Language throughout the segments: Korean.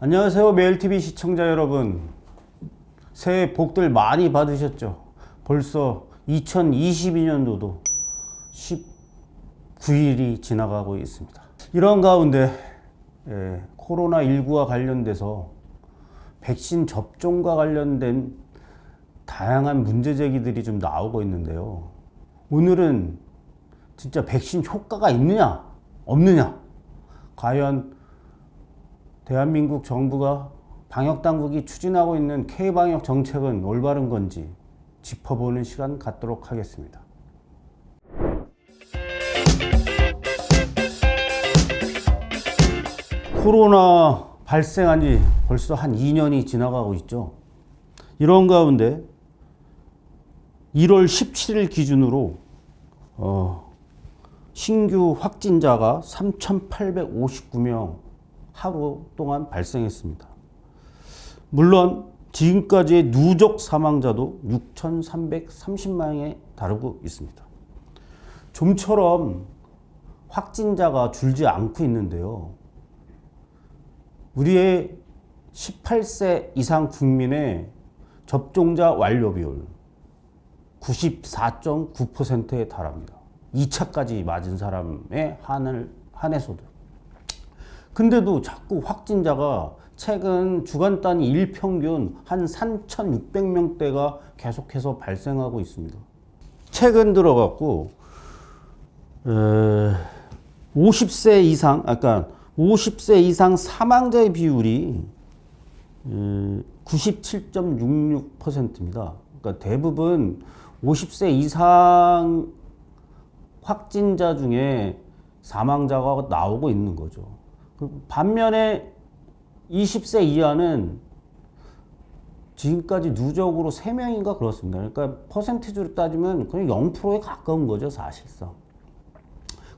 안녕하세요. 매일TV 시청자 여러분. 새해 복들 많이 받으셨죠? 벌써 2022년도도 19일이 지나가고 있습니다. 이런 가운데 코로나19와 관련돼서 백신 접종과 관련된 다양한 문제 제기들이 좀 나오고 있는데요. 오늘은 진짜 백신 효과가 있느냐 없느냐, 과연 대한민국 정부가 방역당국이 추진하고 있는 K방역 정책은 올바른 건지 짚어보는 시간 갖도록 하겠습니다. 코로나 발생한 지 벌써 한 2년이 지나가고 있죠. 이런 가운데 1월 17일 기준으로 신규 확진자가 3,859명 하루 동안 발생했습니다. 물론 지금까지의 누적 사망자도 6,330명에 다루고 있습니다. 좀처럼 확진자가 줄지 않고 있는데요. 우리의 18세 이상 국민의 접종자 완료 비율 94.9%에 달합니다. 2차까지 맞은 사람에 한해서도. 근데도 자꾸 확진자가 최근 주간 단위 일평균 한 3,600명대가 계속해서 발생하고 있습니다. 최근 들어갖고 50세 이상 사망자의 비율이 97.66%입니다. 그러니까 대부분 50세 이상 확진자 중에 사망자가 나오고 있는 거죠. 반면에 20세 이하는 지금까지 누적으로 3명인가 그렇습니다. 그러니까 퍼센티지로 따지면 그냥 0%에 가까운 거죠, 사실상.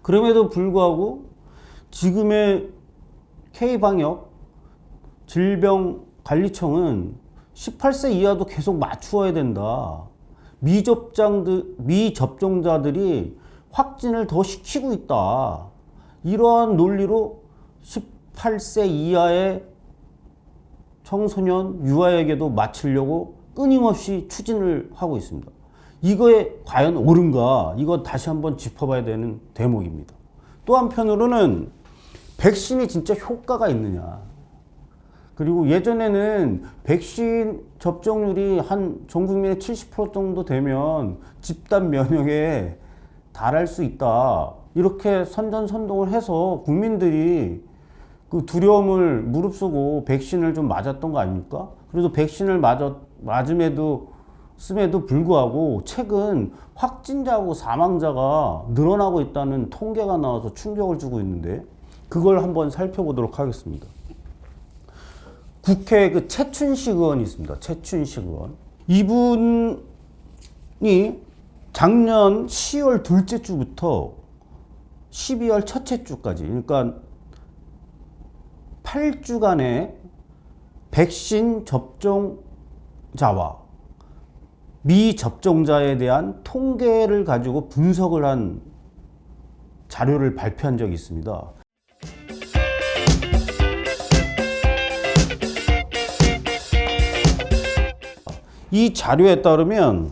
그럼에도 불구하고 지금의 K방역 질병관리청은 18세 이하도 계속 맞추어야 된다. 미접종자들이 확진을 더 시키고 있다. 이러한 논리로 18세 이하의 청소년, 유아에게도 맞추려고 끊임없이 추진을 하고 있습니다. 이거에 과연 옳은가? 이거 다시 한번 짚어봐야 되는 대목입니다. 또 한편으로는 백신이 진짜 효과가 있느냐. 그리고 예전에는 백신 접종률이 한 전 국민의 70% 정도 되면 집단 면역에 달할 수 있다. 이렇게 선전선동을 해서 국민들이 그 두려움을 무릅쓰고 백신을 좀 맞았던 거 아닙니까? 그래도 백신을 맞음에도 불구하고 최근 확진자하고 사망자가 늘어나고 있다는 통계가 나와서 충격을 주고 있는데, 그걸 한번 살펴보도록 하겠습니다. 국회 그 최춘식 의원이 있습니다. 최춘식 의원. 이분이 작년 10월 둘째 주부터 12월 첫째 주까지, 그러니까 8주간의 백신 접종자와 미접종자에 대한 통계를 가지고 분석을 한 자료를 발표한 적이 있습니다. 이 자료에 따르면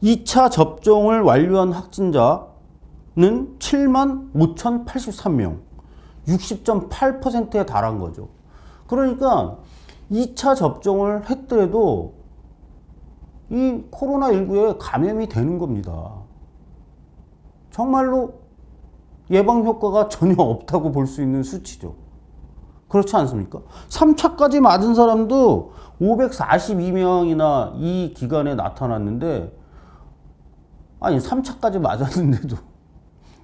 2차 접종을 완료한 확진자는 75,083명, 60.8%에 달한 거죠. 그러니까 2차 접종을 했더라도 이 코로나19에 감염이 되는 겁니다. 정말로 예방 효과가 전혀 없다고 볼 수 있는 수치죠. 그렇지 않습니까? 3차까지 맞은 사람도 542명이나 이 기간에 나타났는데, 아니 3차까지 맞았는데도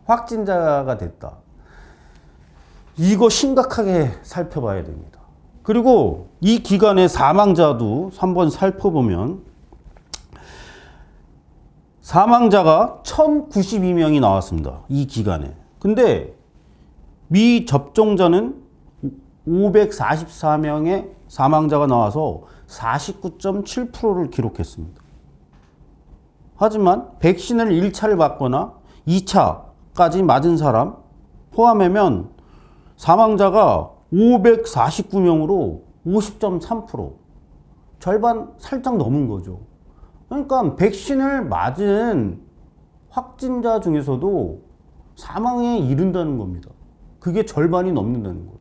확진자가 됐다. 이거 심각하게 살펴봐야 됩니다. 그리고 이 기간의 사망자도 한번 살펴보면 사망자가 1,092명이 나왔습니다. 이 기간에. 근데 미접종자는 544명의 사망자가 나와서 49.7%를 기록했습니다. 하지만 백신을 1차를 맞거나 2차까지 맞은 사람 포함하면 사망자가 549명으로 50.3%. 절반 살짝 넘은 거죠. 그러니까 백신을 맞은 확진자 중에서도 사망에 이른다는 겁니다. 그게 절반이 넘는다는 거죠.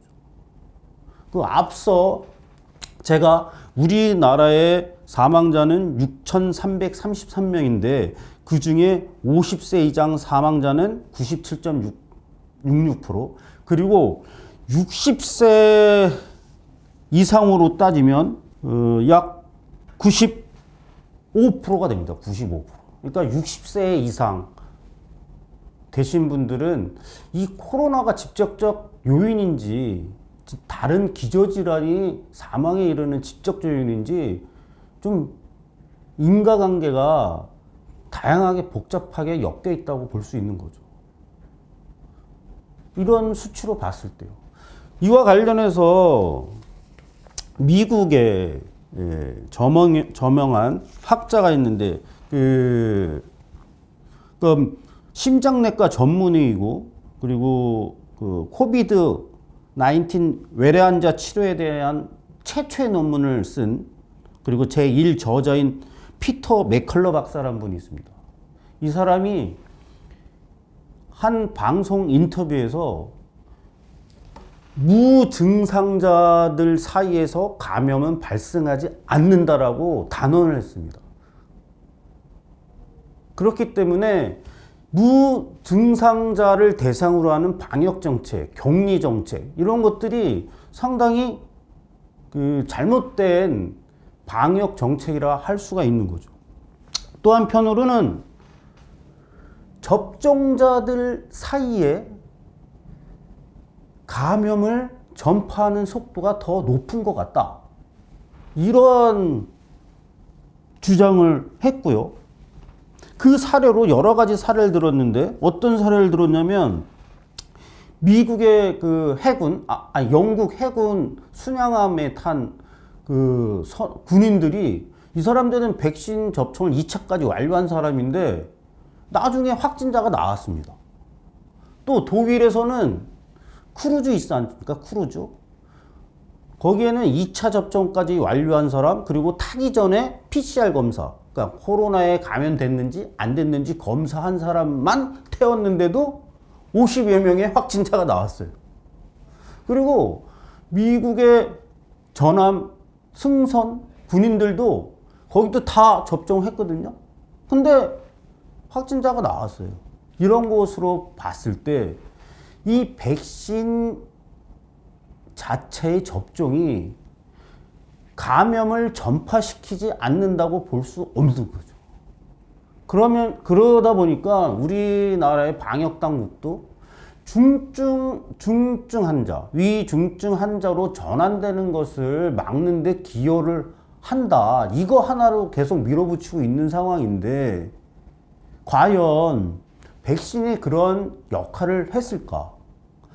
그 앞서 제가 우리나라의 사망자는 6,333명인데 그 중에 50세 이상 사망자는 97.66%, 그리고 60세 이상으로 따지면 약 95%가 됩니다. 95%. 그러니까 60세 이상 되신 분들은 이 코로나가 직접적 요인인지 다른 기저질환이 사망에 이르는 직접적 요인인지 좀 인과관계가 다양하게 복잡하게 엮여 있다고 볼 수 있는 거죠. 이런 수치로 봤을 때요. 이와 관련해서 미국에 저명한 학자가 있는데 그 심장내과 전문의이고 그리고 그 코비드 19 외래 환자 치료에 대한 최초의 논문을 쓴 그리고 제1 저자인 피터 맥컬러 박사라는 분이 있습니다. 이 사람이 한 방송 인터뷰에서 무증상자들 사이에서 감염은 발생하지 않는다라고 단언을 했습니다. 그렇기 때문에 무증상자를 대상으로 하는 방역정책, 격리정책 이런 것들이 상당히 잘못된 방역정책이라 할 수가 있는 거죠. 또 한편으로는 접종자들 사이에 감염을 전파하는 속도가 더 높은 것 같다. 이런 주장을 했고요. 그 사례로 여러 가지 사례를 들었는데 어떤 사례를 들었냐면 미국의 그 해군, 영국 해군 순양함에 탄 그 군인들이 이 사람들은 백신 접종을 2차까지 완료한 사람인데 나중에 확진자가 나왔습니다. 또 독일에서는 크루즈 있지 않습니까? 크루즈. 거기에는 2차 접종까지 완료한 사람, 그리고 타기 전에 PCR 검사, 그러니까 코로나에 감염됐는지 안 됐는지 검사한 사람만 태웠는데도 50여 명의 확진자가 나왔어요. 그리고 미국의 전함 승선 군인들도 거기도 다 접종했거든요. 근데 확진자가 나왔어요. 이런 것으로 봤을 때 이 백신 자체의 접종이 감염을 전파시키지 않는다고 볼 수 없는 거죠. 그러다 보니까 우리나라의 방역 당국도 중증 환자, 위중증 환자로 전환되는 것을 막는 데 기여를 한다. 이거 하나로 계속 밀어붙이고 있는 상황인데 과연 백신이 그런 역할을 했을까?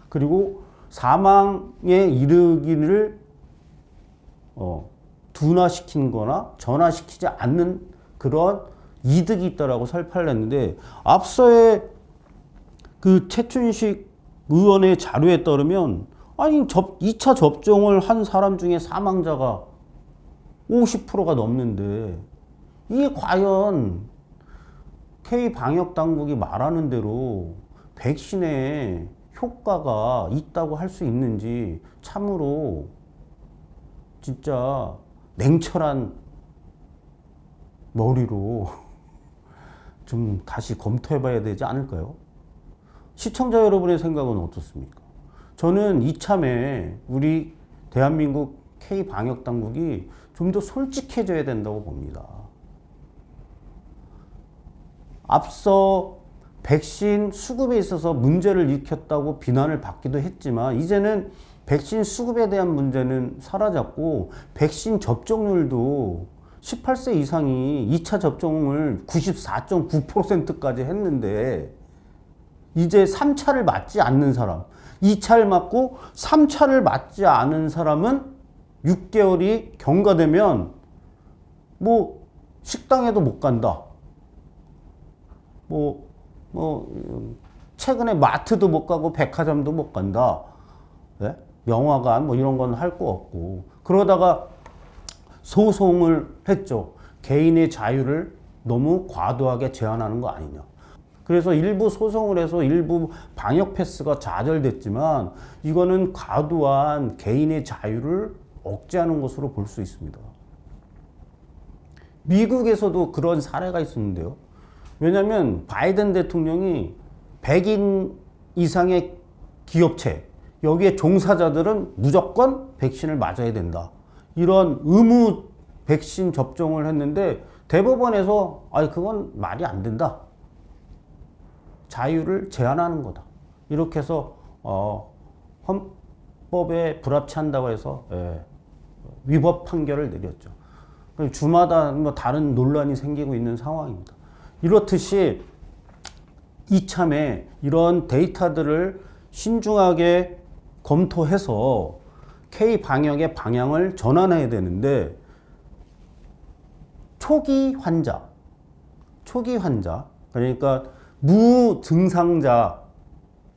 그리고 사망에 이르기를 둔화시킨 거나 전화시키지 않는 그런 이득이 있다라고 설파를 했는데 앞서의 그 최춘식 의원의 자료에 따르면 2차 접종을 한 사람 중에 사망자가 50%가 넘는데 이게 과연 K 방역 당국이 말하는 대로 백신에 효과가 있다고 할 수 있는지 참으로 진짜 냉철한 머리로 좀 다시 검토해 봐야 되지 않을까요? 시청자 여러분의 생각은 어떻습니까? 저는 이참에 우리 대한민국 K 방역 당국이 좀 더 솔직해져야 된다고 봅니다. 앞서 백신 수급에 있어서 문제를 일으켰다고 비난을 받기도 했지만 이제는 백신 수급에 대한 문제는 사라졌고 백신 접종률도 18세 이상이 2차 접종을 94.9%까지 했는데 이제 3차를 맞지 않는 사람, 2차를 맞고 3차를 맞지 않은 사람은 6개월이 경과되면 뭐 식당에도 못 간다. 최근에 마트도 못 가고 백화점도 못 간다. 네? 영화관 뭐 이런 건 할 거 없고 그러다가 소송을 했죠. 개인의 자유를 너무 과도하게 제한하는 거 아니냐. 그래서 일부 소송을 해서 일부 방역 패스가 좌절됐지만 이거는 과도한 개인의 자유를 억제하는 것으로 볼 수 있습니다. 미국에서도 그런 사례가 있었는데요. 왜냐하면 바이든 대통령이 100인 이상의 기업체, 여기에 종사자들은 무조건 백신을 맞아야 된다. 이런 의무 백신 접종을 했는데 대법원에서 그건 말이 안 된다. 자유를 제한하는 거다. 이렇게 해서 헌법에 불합치 한다고 해서 위법 판결을 내렸죠. 주마다 뭐 다른 논란이 생기고 있는 상황입니다. 이렇듯이 이참에 이런 데이터들을 신중하게 검토해서 K-방역의 방향을 전환해야 되는데 초기 환자 그러니까 무증상자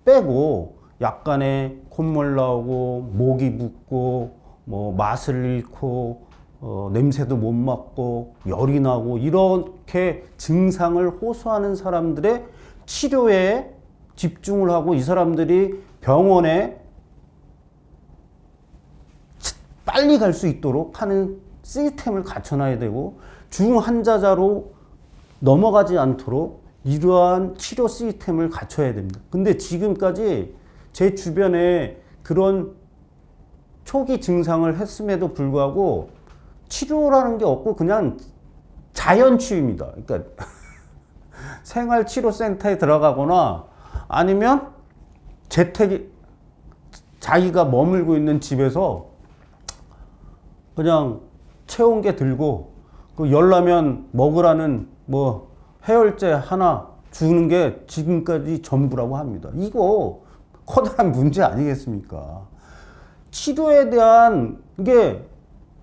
빼고 약간의 콧물 나오고 목이 붓고 뭐 맛을 잃고 냄새도 못 맡고 열이 나고 이렇게 증상을 호소하는 사람들의 치료에 집중을 하고 이 사람들이 병원에 빨리 갈 수 있도록 하는 시스템을 갖춰놔야 되고 중환자자로 넘어가지 않도록 이러한 치료 시스템을 갖춰야 됩니다. 근데 지금까지 제 주변에 그런 초기 증상을 했음에도 불구하고 치료라는 게 없고 그냥 자연치유입니다. 그러니까 생활치료센터에 들어가거나 아니면 자기가 머물고 있는 집에서 그냥 체온계 들고 그 열나면 먹으라는 뭐 해열제 하나 주는 게 지금까지 전부라고 합니다. 이거 커다란 문제 아니겠습니까? 치료에 대한 게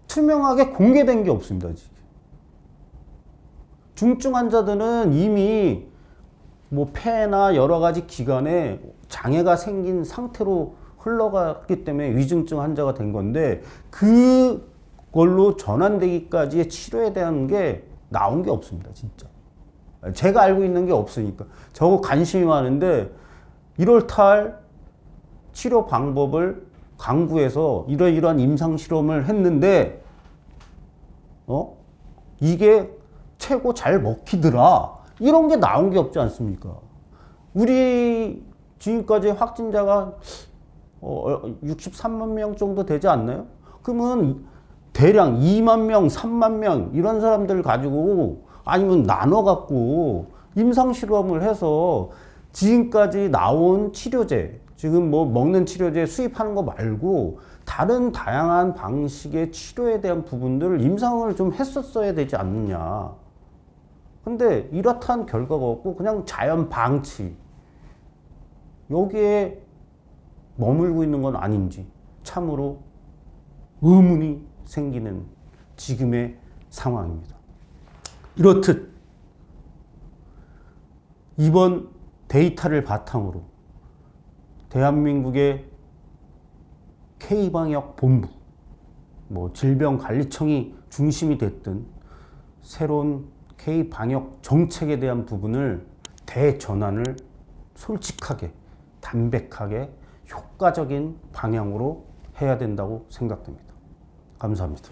투명하게 공개된 게 없습니다. 지금. 중증 환자들은 이미 뭐 폐나 여러 가지 기관에 장애가 생긴 상태로 흘러갔기 때문에 위중증 환자가 된 건데 그걸로 전환되기까지의 치료에 대한 게 나온 게 없습니다. 진짜. 제가 알고 있는 게 없으니까. 저거 관심이 많은데 1월달 치료 방법을 강구해서 이러이러한 임상 실험을 했는데 이게 최고 잘 먹히더라. 이런 게 나온 게 없지 않습니까? 우리 지금까지 확진자가 63만 명 정도 되지 않나요? 그러면 대략 2만 명, 3만 명 이런 사람들 가지고 아니면 나눠 갖고 임상 실험을 해서 지금까지 나온 치료제, 지금 뭐 먹는 치료제 수입하는 거 말고 다른 다양한 방식의 치료에 대한 부분들을 임상을 좀 했었어야 되지 않느냐. 근데 이렇다는 결과가 없고 그냥 자연 방치. 여기에 머물고 있는 건 아닌지 참으로 의문이 생기는 지금의 상황입니다. 이렇듯 이번 데이터를 바탕으로 대한민국의 K방역본부, 뭐 질병관리청이 중심이 됐든 새로운 K방역 정책에 대한 부분을 대전환을 솔직하게, 담백하게, 효과적인 방향으로 해야 된다고 생각됩니다. 감사합니다.